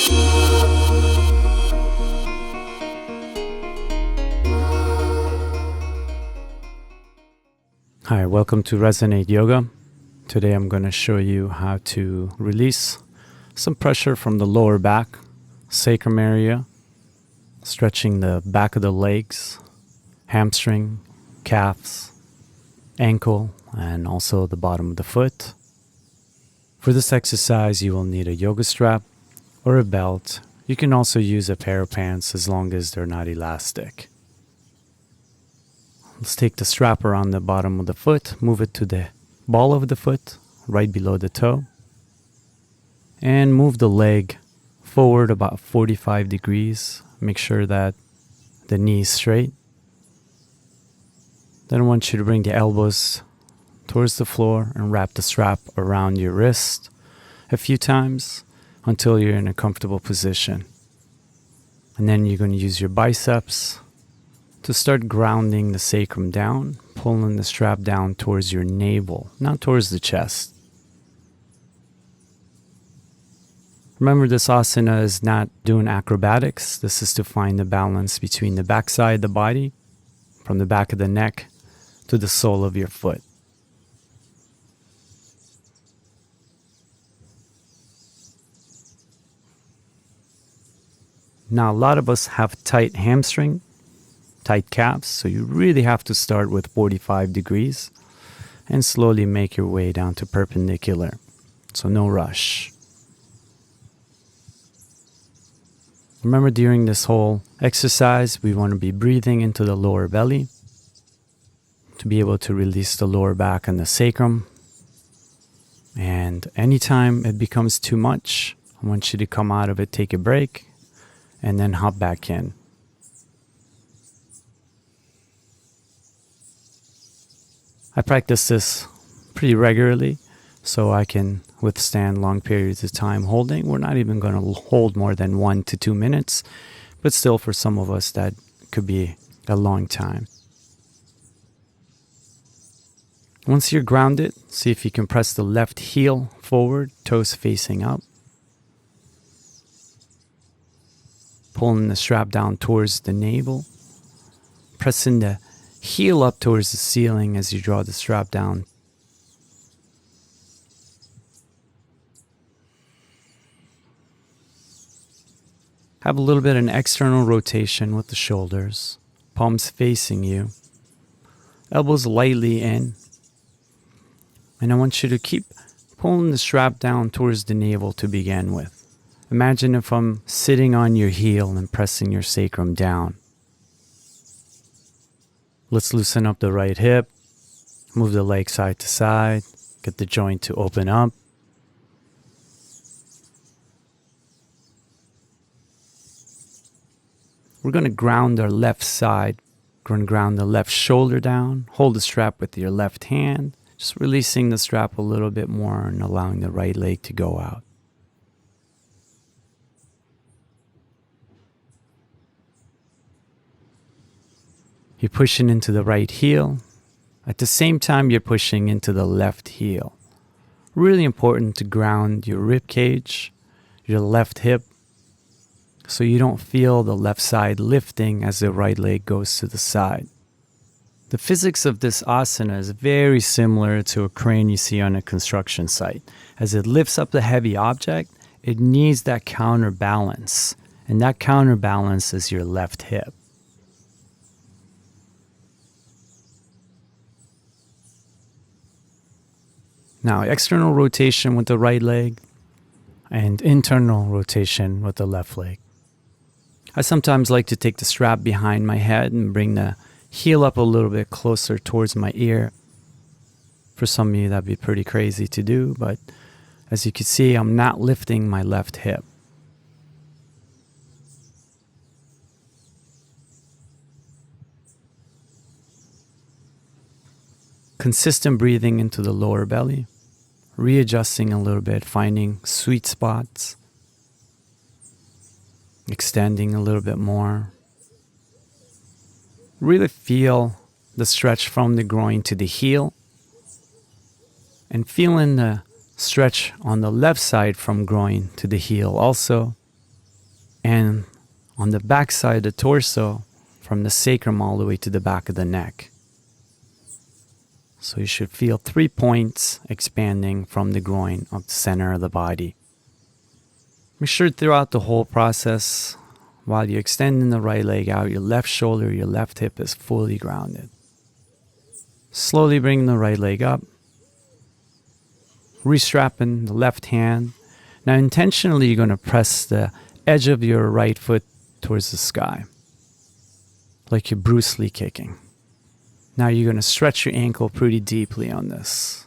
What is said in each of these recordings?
Hi, welcome to Resonate Yoga. Today I'm going to show you how to release some pressure from the lower back, sacrum area, stretching the back of the legs, hamstring, calves, ankle, and also the bottom of the foot. For this exercise, you will need a yoga strap or a belt. You can also use a pair of pants as long as they're not elastic. Let's take the strap around the bottom of the foot, move it to the ball of the foot, right below the toe, and move the leg forward about 45 degrees. Make sure that the knee is straight. Then I want you to bring the elbows towards the floor and wrap the strap around your wrist a few times until you're in a comfortable position. And then you're going to use your biceps to start grounding the sacrum down, pulling the strap down towards your navel, not towards the chest. Remember, this asana is not doing acrobatics. This is to find the balance between the backside of the body, from the back of the neck to the sole of your foot. Now, a lot of us have tight hamstring, tight calves, so you really have to start with 45 degrees and slowly make your way down to perpendicular. So no rush. Remember, during this whole exercise, we want to be breathing into the lower belly to be able to release the lower back and the sacrum. And anytime it becomes too much, I want you to come out of it, take a break, and then hop back in. I practice this pretty regularly so I can withstand long periods of time holding. We're not even going to hold more than 1 to 2 minutes, but still for some of us that could be a long time. Once you're grounded, see if you can press the left heel forward, toes facing up. Pulling the strap down towards the navel, pressing the heel up towards the ceiling as you draw the strap down. Have a little bit of an external rotation with the shoulders, palms facing you, elbows lightly in. And I want you to keep pulling the strap down towards the navel to begin with. Imagine if I'm sitting on your heel and pressing your sacrum down. Let's loosen up the right hip, move the leg side to side, get the joint to open up. We're going to ground our left side. We're going to ground the left shoulder down. Hold the strap with your left hand, just releasing the strap a little bit more and allowing the right leg to go out. You're pushing into the right heel. At the same time, you're pushing into the left heel. Really important to ground your rib cage, your left hip, so you don't feel the left side lifting as the right leg goes to the side. The physics of this asana is very similar to a crane you see on a construction site. As it lifts up the heavy object, it needs that counterbalance, and that counterbalance is your left hip. Now, external rotation with the right leg and internal rotation with the left leg. I sometimes like to take the strap behind my head and bring the heel up a little bit closer towards my ear. For some of you, that'd be pretty crazy to do, but as you can see, I'm not lifting my left hip. Consistent breathing into the lower belly, readjusting a little bit, finding sweet spots, extending a little bit more. Really feel the stretch from the groin to the heel, and feeling the stretch on the left side from groin to the heel also. and on the back side of the torso, from the sacrum all the way to the back of the neck. So you should feel 3 points expanding from the groin up the center of the body. Make sure throughout the whole process, while you're extending the right leg out, your left shoulder, your left hip is fully grounded. Slowly bring the right leg up. Restrapping the left hand. Now intentionally you're going to press the edge of your right foot towards the sky, like you're Bruce Lee kicking. Now you're going to stretch your ankle pretty deeply on this.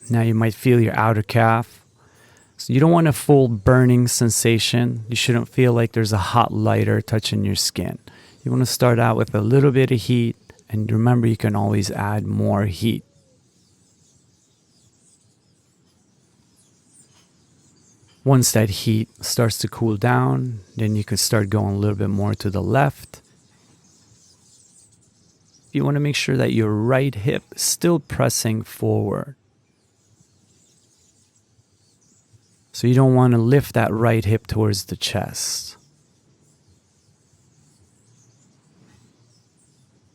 Now you might feel your outer calf. So you don't want a full burning sensation. You shouldn't feel like there's a hot lighter touching your skin. You want to start out with a little bit of heat, and remember you can always add more heat. Once that heat starts to cool down, then you can start going a little bit more to the left. You want to make sure that your right hip is still pressing forward. So you don't want to lift that right hip towards the chest.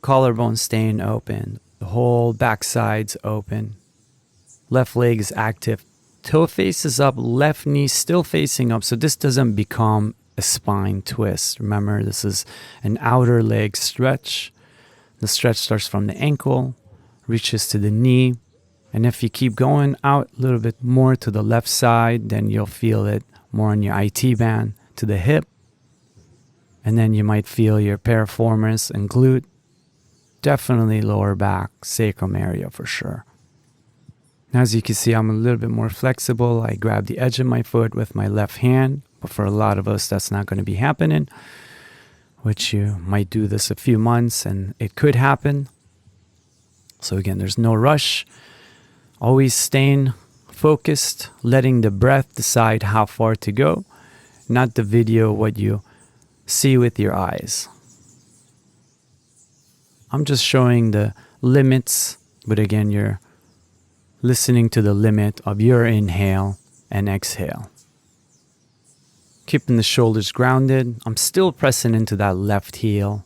Collarbone staying open. The whole backside's open. Left leg is active. Toe faces up, left knee still facing up, so this doesn't become a spine twist. Remember, this is an outer leg stretch. The stretch starts from the ankle, reaches to the knee, and if you keep going out a little bit more to the left side, then you'll feel it more on your IT band to the hip, and then you might feel your piriformis and glute, definitely lower back, sacrum area for sure. Now, as you can see, I'm a little bit more flexible. I grab the edge of my foot with my left hand, but for a lot of us, that's not going to be happening, which you might do this a few months and it could happen. So again, there's no rush. Always staying focused, letting the breath decide how far to go, not the video, what you see with your eyes. I'm just showing the limits, but again, you're listening to the limit of your inhale and exhale. Keeping the shoulders grounded. I'm still pressing into that left heel.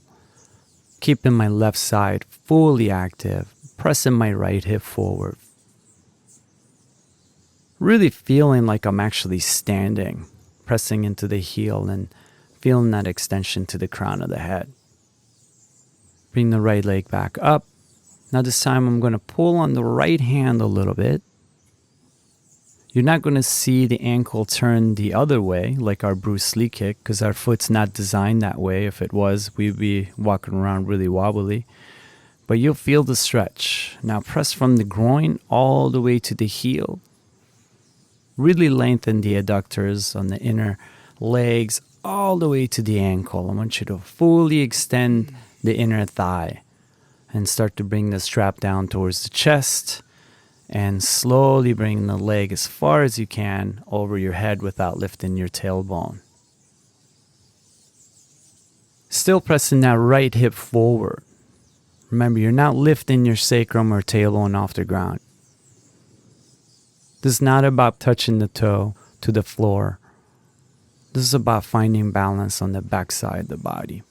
Keeping my left side fully active. Pressing my right hip forward. Really feeling like I'm actually standing. Pressing into the heel and feeling that extension to the crown of the head. Bring the right leg back up. Now this time I'm going to pull on the right hand a little bit. You're not going to see the ankle turn the other way like our Bruce Lee kick because our foot's not designed that way. If it was, we'd be walking around really wobbly. But you'll feel the stretch. Now press from the groin all the way to the heel. Really lengthen the adductors on the inner legs all the way to the ankle. I want you to fully extend the inner thigh. And start to bring the strap down towards the chest and slowly bring the leg as far as you can over your head without lifting your tailbone. Still pressing that right hip forward. Remember, you're not lifting your sacrum or tailbone off the ground. This is not about touching the toe to the floor. This is about finding balance on the backside of the body.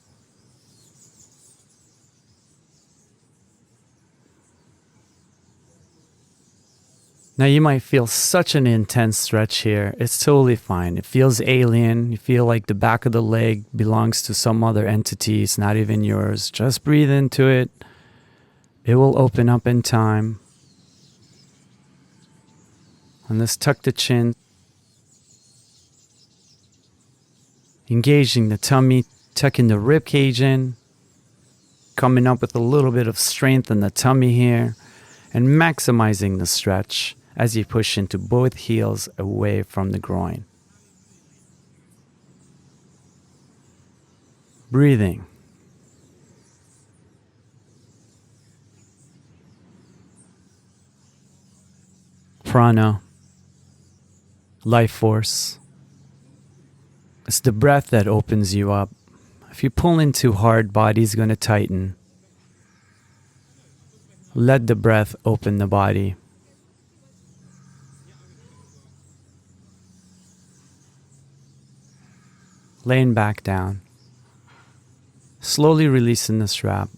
Now you might feel such an intense stretch here. It's totally fine. It feels alien. You feel like the back of the leg belongs to some other entity. It's not even yours. Just breathe into it. It will open up in time. And let's tuck the chin. Engaging the tummy, tucking the rib cage in. Coming up with a little bit of strength in the tummy here. And maximizing the stretch as you push into both heels away from the groin. Breathing. Prana. Life force. It's the breath that opens you up. If you pull in too hard, body's going to tighten. Let the breath open the body. Laying back down. Slowly releasing the strap.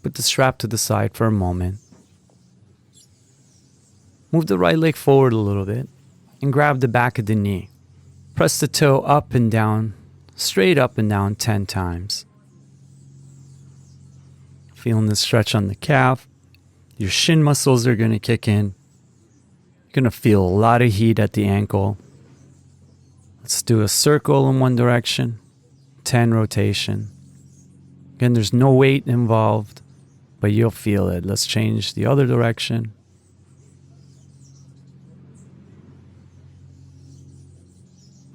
Put the strap to the side for a moment. Move the right leg forward a little bit and grab the back of the knee. Press the toe up and down, straight up and down 10 times. Feeling the stretch on the calf. Your shin muscles are going to kick in. You're going to feel a lot of heat at the ankle. Let's do a circle in one direction, 10 rotation. Again, there's no weight involved, but you'll feel it. Let's change the other direction.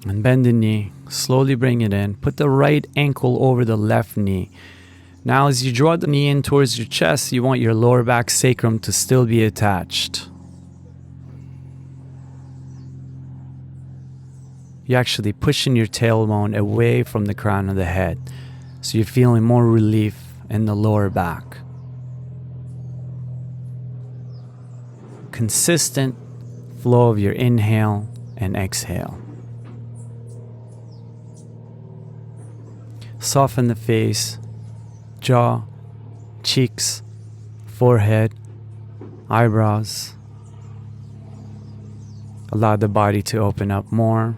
And bend the knee, slowly bring it in. Put the right ankle over the left knee. Now as you draw the knee in towards your chest, you want your lower back sacrum to still be attached. You're actually pushing your tailbone away from the crown of the head. So you're feeling more relief in the lower back. Consistent flow of your inhale and exhale. Soften the face, jaw, cheeks, forehead, eyebrows. Allow the body to open up more.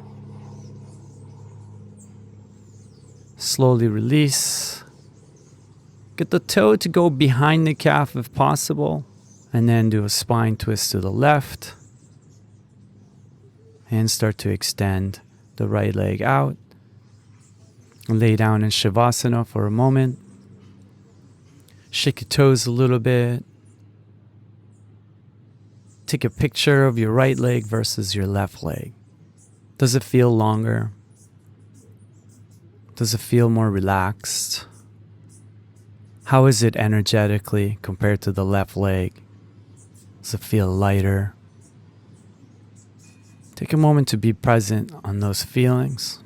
Slowly release. Get the toe to go behind the calf if possible. And then do a spine twist to the left. And start to extend the right leg out. Lay down in Shavasana for a moment. Shake your toes a little bit. Take a picture of your right leg versus your left leg. Does it feel longer? Does it feel more relaxed? How is it energetically compared to the left leg? Does it feel lighter? Take a moment to be present on those feelings.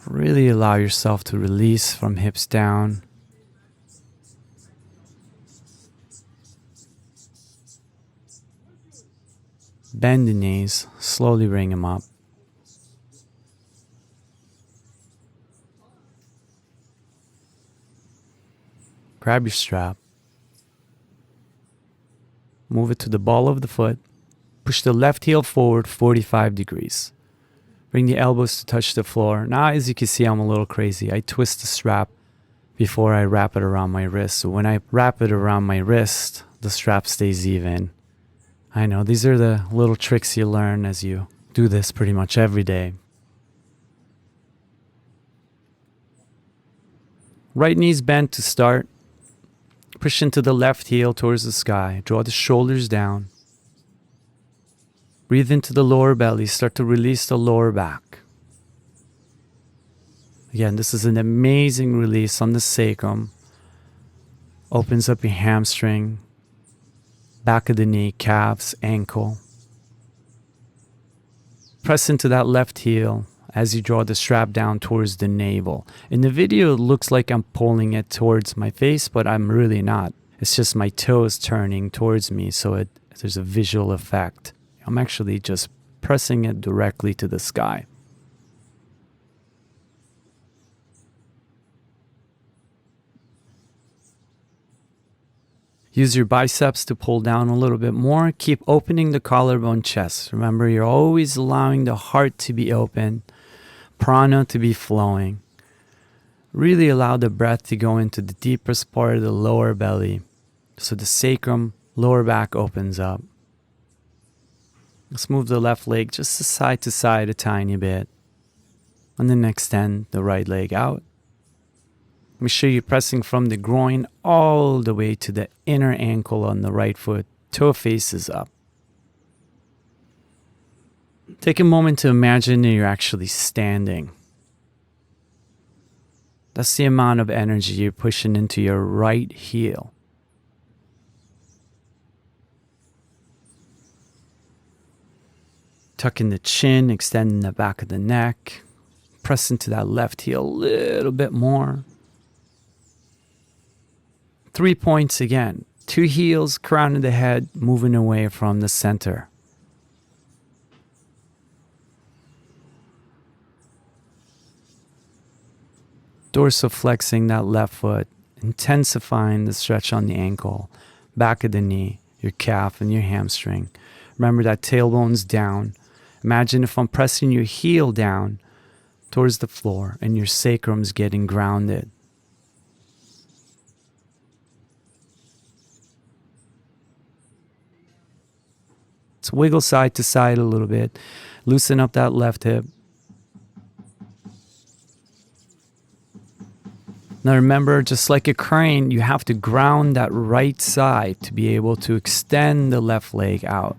Really allow yourself to release from hips down. Bend the knees, slowly bring them up. Grab your strap. Move it to the ball of the foot. Push the left heel forward 45 degrees. Bring the elbows to touch the floor. Now, as you can see, I'm a little crazy. I twist the strap before I wrap it around my wrist. So when I wrap it around my wrist, the strap stays even. I know, these are the little tricks you learn as you do this pretty much every day. Right knee's bent to start. Push into the left heel towards the sky. Draw the shoulders down. Breathe into the lower belly. Start to release the lower back. Again, this is an amazing release on the sacrum. Opens up your hamstring, back of the knee, calves, ankle. Press into that left heel as you draw the strap down towards the navel. In the video, it looks like I'm pulling it towards my face, but I'm really not. It's just my toes turning towards me, so there's a visual effect. I'm actually just pressing it directly to the sky. Use your biceps to pull down a little bit more. Keep opening the collarbone chest. Remember, you're always allowing the heart to be open, prana to be flowing. Really allow the breath to go into the deepest part of the lower belly, so the sacrum, lower back opens up. Let's move the left leg just side to side a tiny bit. And then extend the right leg out. Make sure you're pressing from the groin all the way to the inner ankle on the right foot. Toe faces up. Take a moment to imagine that you're actually standing. That's the amount of energy you're pushing into your right heel. Tuck in the chin, extending the back of the neck. press into that left heel a little bit more. 3 points again. 2 heels, crown of the head, moving away from the center. Dorsiflexing that left foot, intensifying the stretch on the ankle, back of the knee, your calf and your hamstring. Remember that tailbone's down. Imagine if I'm pressing your heel down towards the floor and your sacrum's getting grounded. Let's wiggle side to side a little bit. Loosen up that left hip. Now remember, just like a crane, you have to ground that right side to be able to extend the left leg out.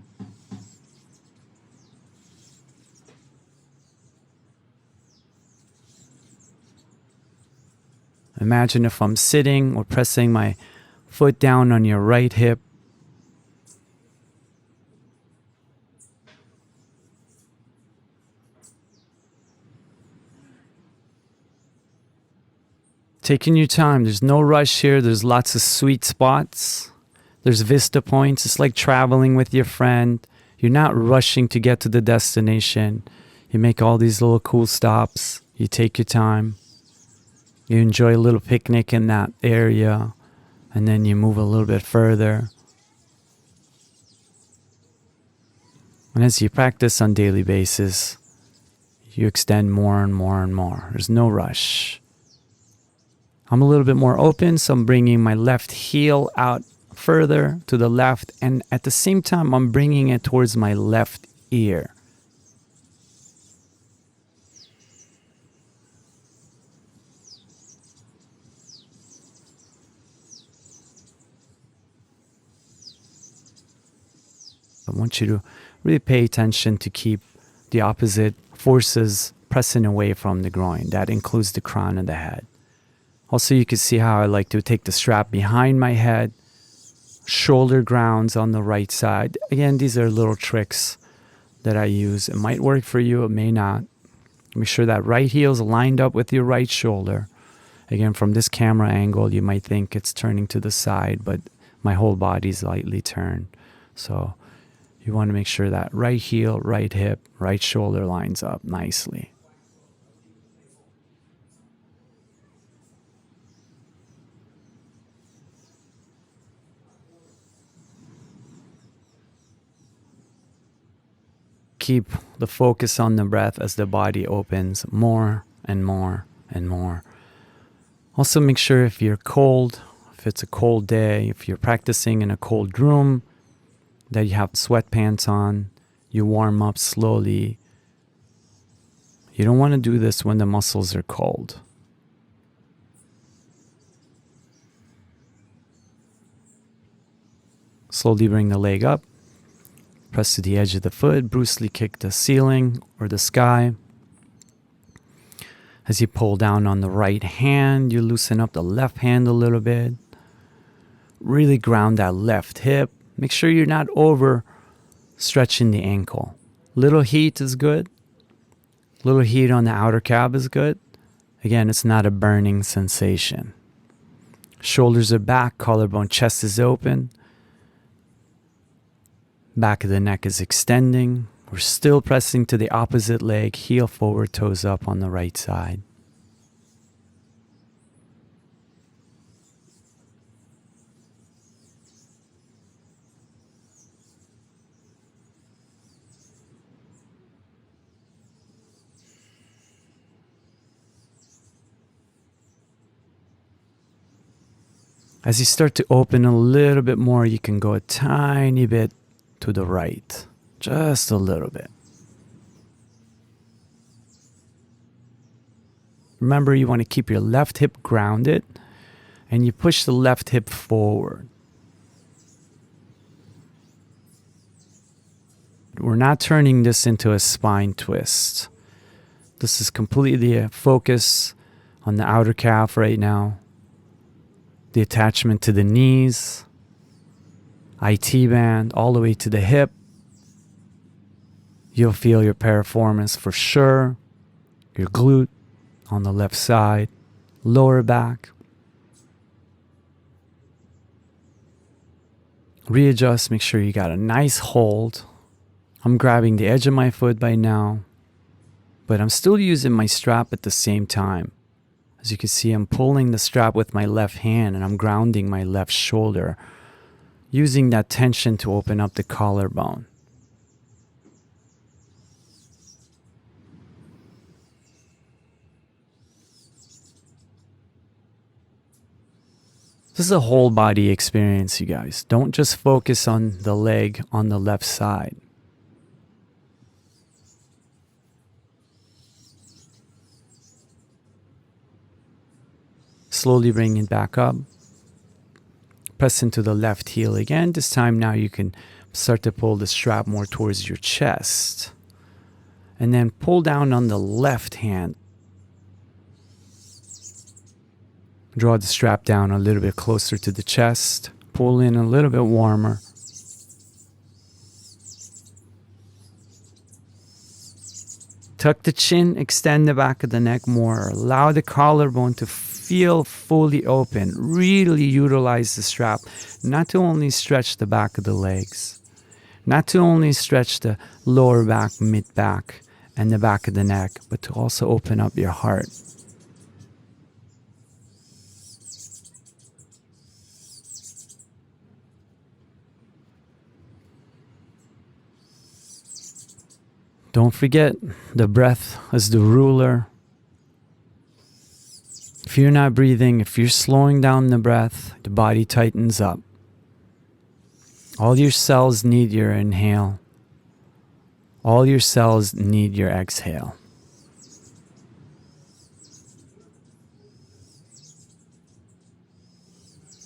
Imagine if I'm sitting or pressing my foot down on your right hip. Taking your time. There's no rush here. There's lots of sweet spots. There's vista points. It's like traveling with your friend. You're not rushing to get to the destination. You make all these little cool stops. You take your time. You enjoy a little picnic in that area. And then you move a little bit further. And as you practice on a daily basis, you extend more and more and more. There's no rush. I'm a little bit more open, so I'm bringing my left heel out further to the left, and at the same time, I'm bringing it towards my left ear. I want you to really pay attention to keep the opposite forces pressing away from the groin. That includes the crown of the head. Also, you can see how I like to take the strap behind my head, shoulder grounds on the right side. Again, these are little tricks that I use. It might work for you, it may not. Make sure that right heel is lined up with your right shoulder. Again, from this camera angle, you might think it's turning to the side, but my whole body's lightly turned. So you want to make sure that right heel, right hip, right shoulder lines up nicely. Keep the focus on the breath as the body opens more and more and more. Also make sure if you're cold, if it's a cold day, if you're practicing in a cold room, that you have sweatpants on, you warm up slowly. You don't want to do this when the muscles are cold. Slowly bring the leg up. Press to the edge of the foot. Bruce Lee kick the ceiling or the sky. As you pull down on the right hand, you loosen up the left hand a little bit. Really ground that left hip. Make sure you're not over stretching the ankle. Little heat is good. Little heat on the outer calf is good. Again, it's not a burning sensation. Shoulders are back, collarbone, chest is open. Back of the neck is extending. We're still pressing to the opposite leg, heel forward, toes up on the right side. As you start to open a little bit more, you can go a tiny bit to the right, just a little bit. Remember, you want to keep your left hip grounded and you push the left hip forward. We're not turning this into a spine twist. This is completely a focus on the outer calf right now. The attachment to the knees, IT band all the way to the hip. You'll feel your piriformis for sure, your glute, on the left side, lower back. Readjust, make sure you got a nice hold. I'm grabbing the edge of my foot by now, but I'm still using my strap at the same time. As you can see, I'm pulling the strap with my left hand and I'm grounding my left shoulder, using that tension to open up the collarbone. This is a whole body experience, you guys. Don't just focus on the leg on the left side. Slowly bring it back up. Press into the left heel again. This time now you can start to pull the strap more towards your chest. And then pull down on the left hand. Draw the strap down a little bit closer to the chest. Pull in a little bit warmer. Tuck the chin, extend the back of the neck more. Allow the collarbone to feel fully open. Really utilize the strap, not to only stretch the back of the legs, not to only stretch the lower back, mid back, and the back of the neck, but to also open up your heart. Don't forget, the breath is the ruler. If you're not breathing, if you're slowing down the breath, the body tightens up. All your cells need your inhale. All your cells need your exhale.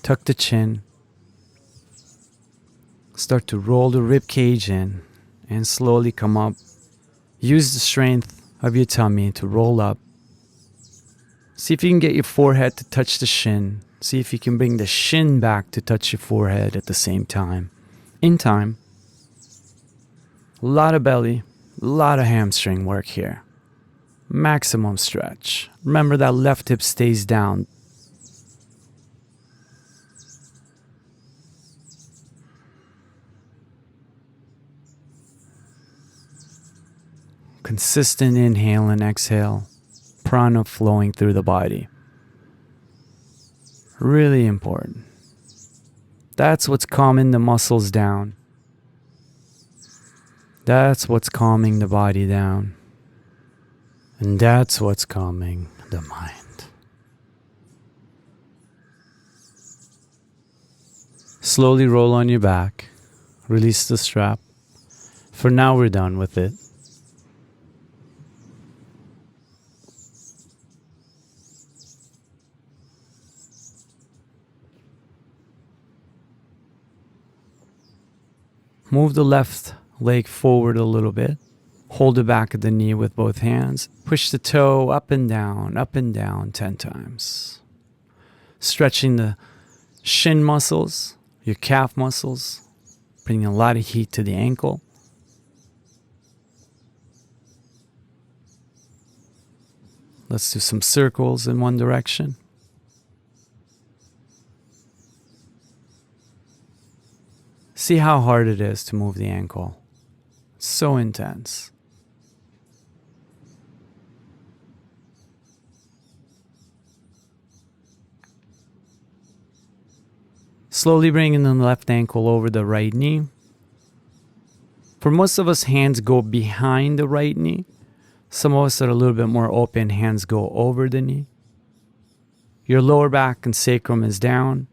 Tuck the chin. Start to roll the rib cage in and slowly come up. Use the strength of your tummy to roll up. See if you can get your forehead to touch the shin. See if you can bring the shin back to touch your forehead at the same time. In time. A lot of belly, a lot of hamstring work here. Maximum stretch. Remember that left hip stays down. Consistent inhale and exhale. Prana flowing through the body. Really important. That's what's calming the muscles down. That's what's calming the body down. And that's what's calming the mind. Slowly roll on your back. Release the strap. For now, we're done with it. Move the left leg forward a little bit. Hold the back of the knee with both hands. Push the toe up and down 10 times. Stretching the shin muscles, your calf muscles, bringing a lot of heat to the ankle. Let's do some circles in one direction. See how hard it is to move the ankle. It's so intense. Slowly bringing the left ankle over the right knee. For most of us, hands go behind the right knee. Some of us are a little bit more open, hands go over the knee. Your lower back and sacrum is down.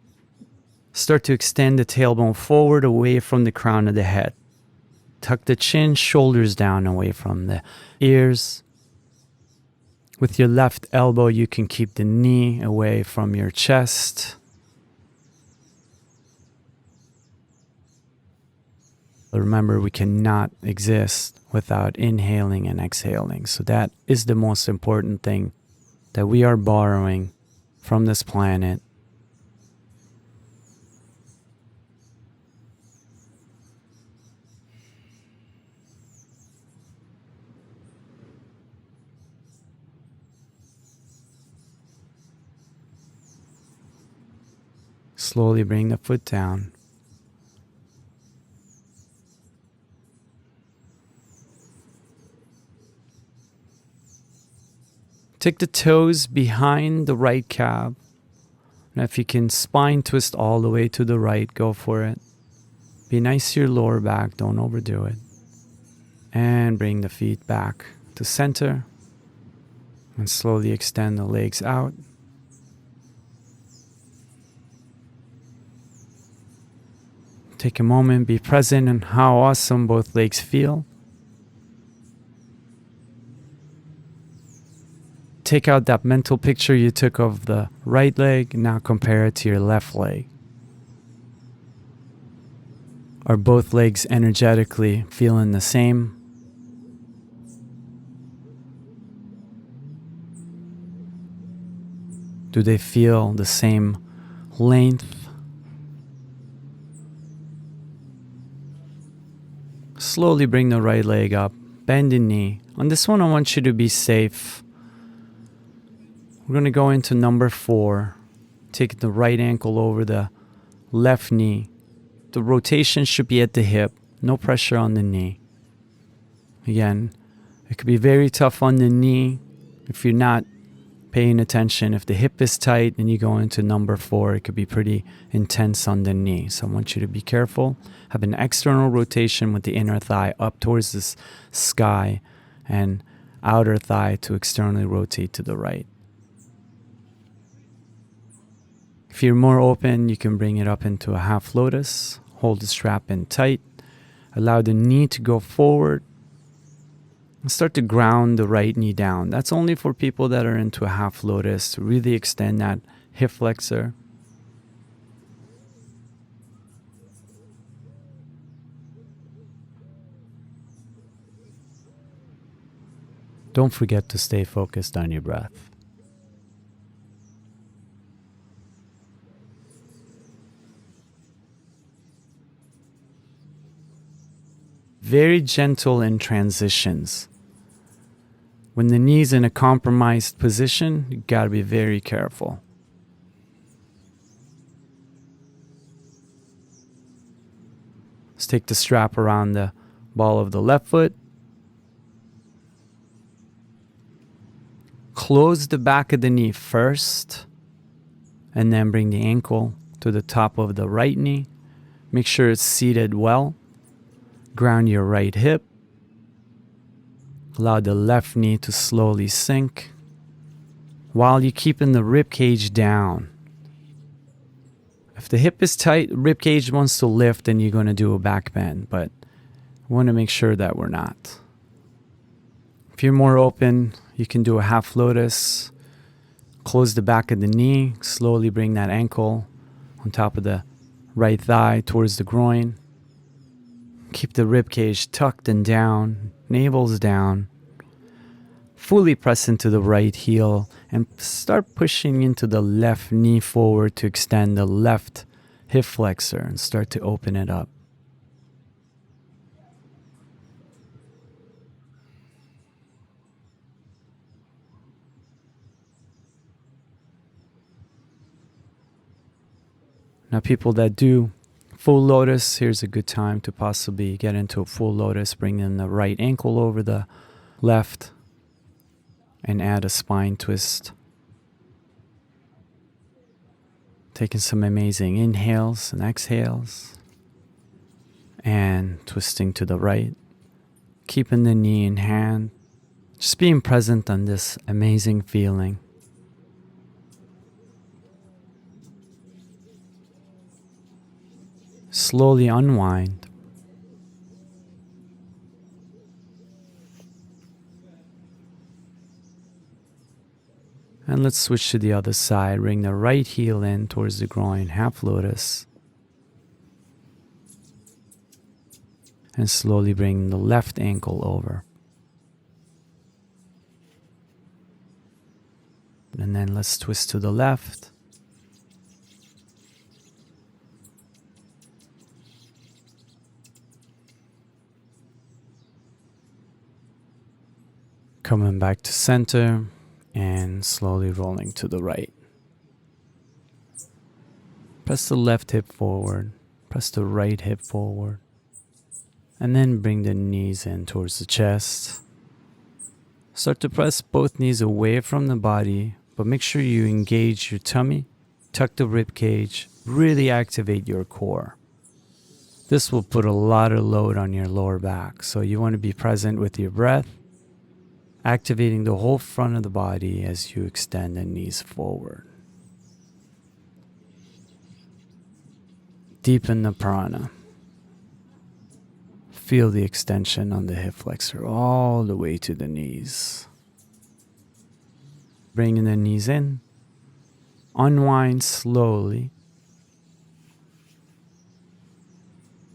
Start to extend the tailbone forward away from the crown of the head. Tuck the chin, shoulders down away from the ears. With your left elbow, you can keep the knee away from your chest. But remember, we cannot exist without inhaling and exhaling. So that is the most important thing that we are borrowing from this planet. Slowly bring the foot down. Take the toes behind the right calf. And if you can spine twist all the way to the right, go for it. Be nice to your lower back, don't overdo it. And bring the feet back to center. And slowly extend the legs out. Take a moment, be present in how awesome both legs feel. Take out that mental picture you took of the right leg, now compare it to your left leg. Are both legs energetically feeling the same? Do they feel the same length? Slowly bring the right leg up, bend the knee. On this one, I want you to be safe. We're going to go into number 4. Take the right ankle over the left knee. The rotation should be at the hip. No pressure on the knee. Again, it could be very tough on the knee if you're not paying attention. If the hip is tight and you go into number 4, it could be pretty intense on the knee. So I want you to be careful. Have an external rotation with the inner thigh up towards the sky and outer thigh to externally rotate to the right. If you're more open, you can bring it up into a half lotus. Hold the strap in tight. Allow the knee to go forward. And start to ground the right knee down. That's only for people that are into a half lotus to really extend that hip flexor. Don't forget to stay focused on your breath. Very gentle in transitions. When the knee's in a compromised position, you gotta be very careful. Let's take the strap around the ball of the left foot. Close the back of the knee first, and then bring the ankle to the top of the right knee. Make sure it's seated well. Ground your right hip. Allow the left knee to slowly sink while you're keeping the rib cage down. If the hip is tight, rib cage wants to lift, then you're going to do a back bend, but we want to make sure that we're not. If you're more open, you can do a half lotus. Close the back of the knee. Slowly bring that ankle on top of the right thigh towards the groin. Keep the rib cage tucked and down, navel's down. Fully press into the right heel and start pushing into the left knee forward to extend the left hip flexor and start to open it up. Now, people that do full lotus, here's a good time to possibly get into a full lotus. Bring in the right ankle over the left and add a spine twist. Taking some amazing inhales and exhales. And twisting to the right. Keeping the knee in hand. Just being present on this amazing feeling. Slowly unwind. And let's switch to the other side. Bring the right heel in towards the groin, half lotus. And slowly bring the left ankle over. And then let's twist to the left. Coming back to center and slowly rolling to the right. Press the left hip forward. Press the right hip forward. And then bring the knees in towards the chest. Start to press both knees away from the body, but make sure you engage your tummy, tuck the rib cage, really activate your core. This will put a lot of load on your lower back, so you want to be present with your breath, activating the whole front of the body as you extend the knees forward. Deepen the prana. Feel the extension on the hip flexor all the way to the knees. Bringing the knees in. Unwind slowly.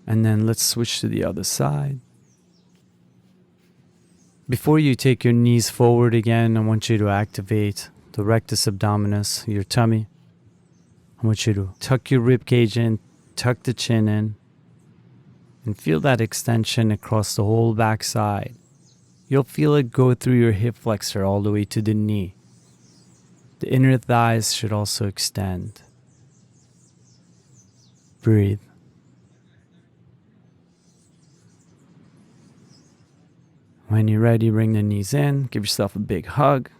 And then let's switch to the other side. Before you take your knees forward again, I want you to activate the rectus abdominis, your tummy. I want you to tuck your rib cage in, tuck the chin in, and feel that extension across the whole back side. You'll feel it go through your hip flexor all the way to the knee. The inner thighs should also extend. Breathe. When you're ready, bring the knees in. Give yourself a big hug.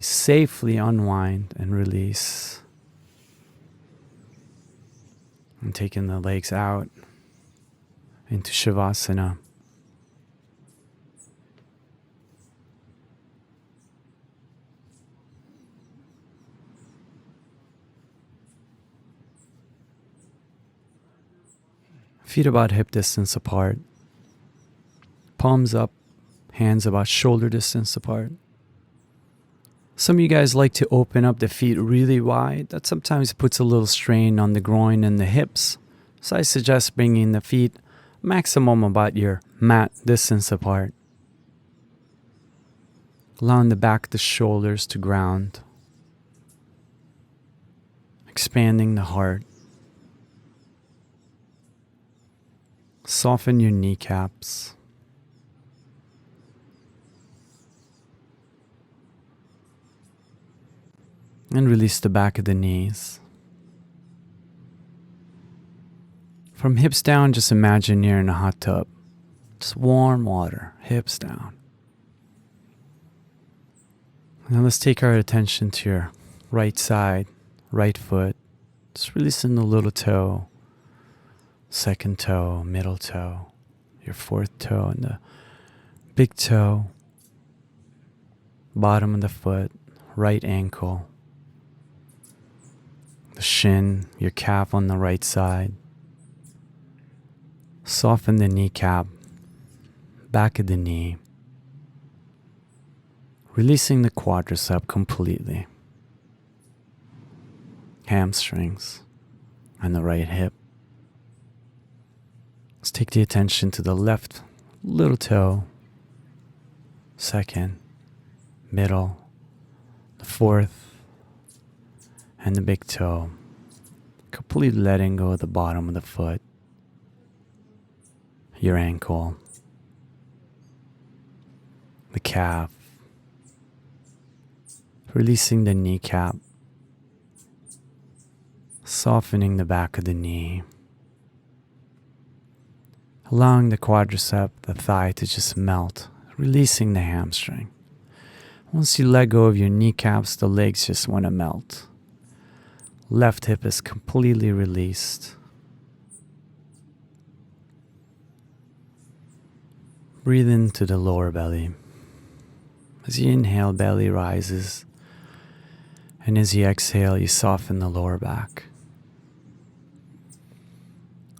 Safely unwind and release. And taking the legs out into Shavasana. Feet about hip distance apart. Palms up, hands about shoulder distance apart. Some of you guys like to open up the feet really wide. That sometimes puts a little strain on the groin and the hips. So I suggest bringing the feet maximum about your mat distance apart. Allowing the back of the shoulders to ground. Expanding the heart. Soften your kneecaps. And release the back of the knees. From hips down, just imagine you're in a hot tub. Just warm water, hips down. Now let's take our attention to your right side, right foot. Just releasing the little toe, second toe, middle toe, your fourth toe, and the big toe, bottom of the foot, right ankle. The shin, your calf on the right side. Soften the kneecap, back of the knee. Releasing the quadricep completely. Hamstrings and the right hip. Let's take the attention to the left little toe, second, middle, the fourth, and the big toe. Completely letting go of the bottom of the foot, your ankle, the calf, releasing the kneecap, softening the back of the knee, allowing the quadricep, the thigh to just melt, releasing the hamstring. Once you let go of your kneecaps, the legs just want to melt. Left hip is completely released. Breathe into the lower belly. As you inhale, belly rises. And as you exhale, you soften the lower back.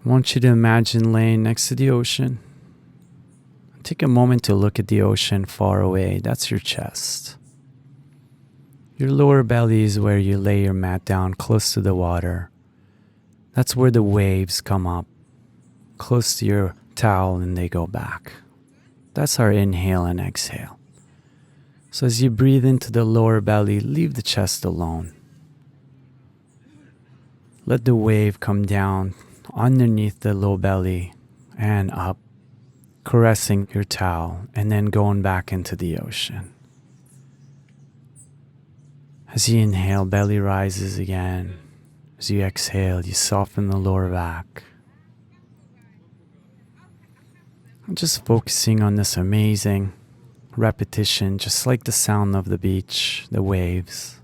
I want you to imagine laying next to the ocean. Take a moment to look at the ocean far away. That's your chest. Your lower belly is where you lay your mat down close to the water. That's where the waves come up, close to your towel, and they go back. That's our inhale and exhale. So as you breathe into the lower belly, leave the chest alone. Let the wave come down underneath the low belly and up, caressing your towel, and then going back into the ocean. As you inhale, belly rises again. As you exhale, you soften the lower back. I'm just focusing on this amazing repetition, just like the sound of the beach, the waves.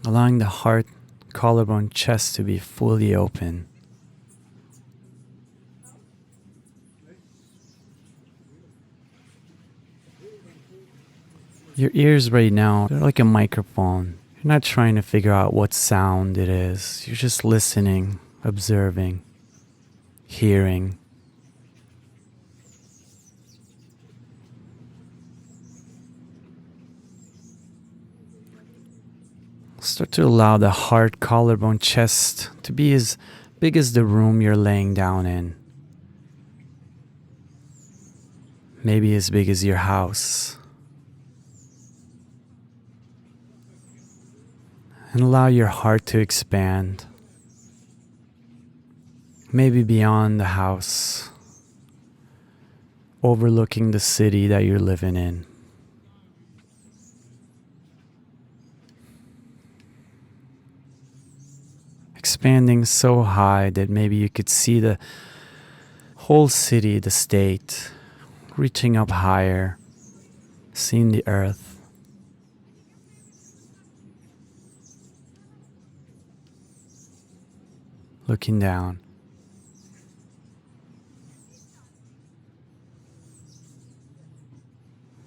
Allowing the heart, collarbone, chest to be fully open. Your ears right now, they're like a microphone. You're not trying to figure out what sound it is. You're just listening, observing, hearing. Start to allow the heart, collarbone, chest to be as big as the room you're laying down in. Maybe as big as your house. And allow your heart to expand. Maybe beyond the house, overlooking the city that you're living in. Expanding so high that maybe you could see the whole city, the state, reaching up higher, seeing the earth. Looking down.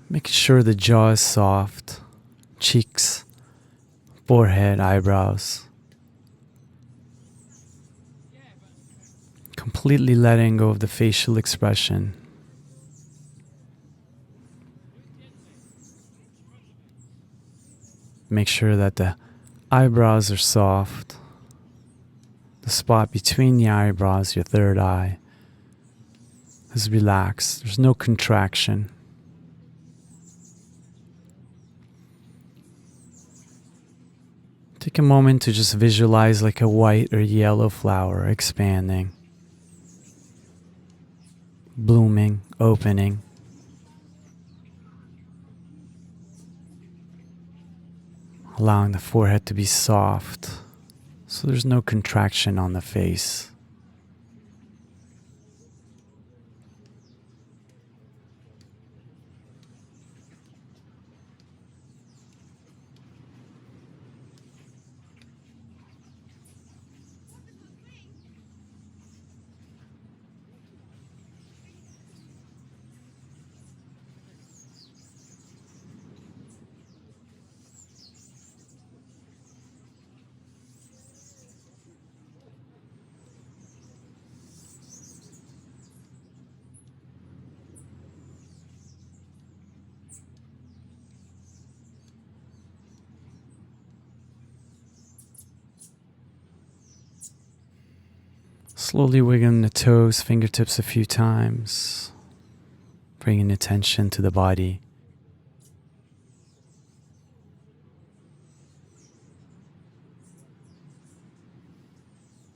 Making sure the jaw is soft, cheeks, forehead, eyebrows. Completely letting go of the facial expression. Make sure that the eyebrows are soft. The spot between the eyebrows, your third eye, is relaxed. There's no contraction. Take a moment to just visualize like a white or yellow flower expanding, blooming, opening. Allowing the forehead to be soft, so there's no contraction on the face. Slowly wiggling the toes, fingertips a few times, bringing attention to the body.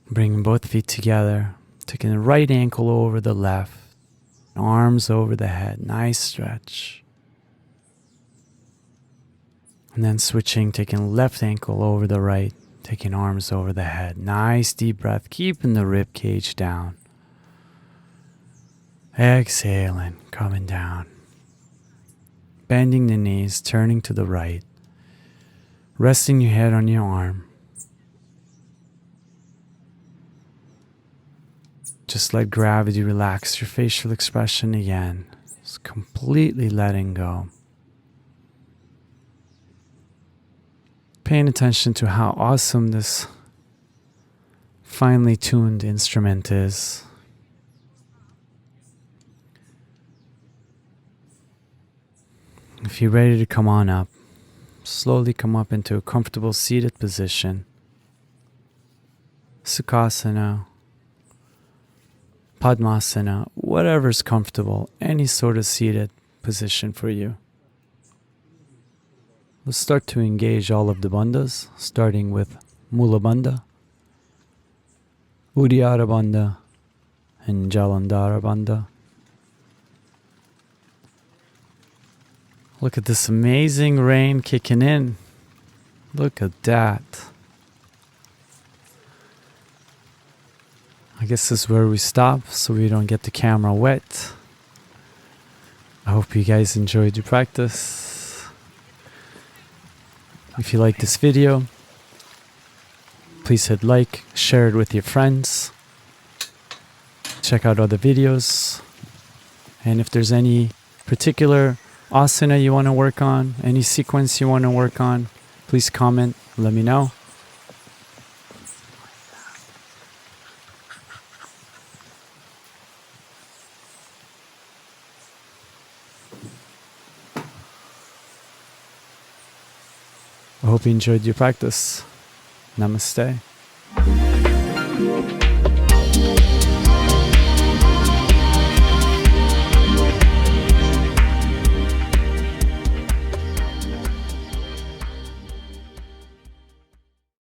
Bringing both feet together, taking the right ankle over the left, arms over the head, nice stretch. And then switching, taking left ankle over the right, taking arms over the head. Nice deep breath, keeping the rib cage down. Exhaling, coming down. Bending the knees, turning to the right. Resting your head on your arm. Just let gravity relax your facial expression again. Just completely letting go. Paying attention to how awesome this finely tuned instrument is. If you're ready to come on up, slowly come up into a comfortable seated position. Sukhasana, Padmasana, whatever's comfortable, any sort of seated position for you. Let's start to engage all of the bandhas, starting with Mula Bandha, Uddiyana Bandha, and Jalandhara Bandha. Look at this amazing rain kicking in. Look at that. I guess this is where we stop so we don't get the camera wet. I hope you guys enjoyed your practice. If you like this video, please hit like, share it with your friends. Check out other videos. And if there's any particular asana you want to work on, any sequence you want to work on, please comment, let me know. I hope you enjoyed your practice. Namaste.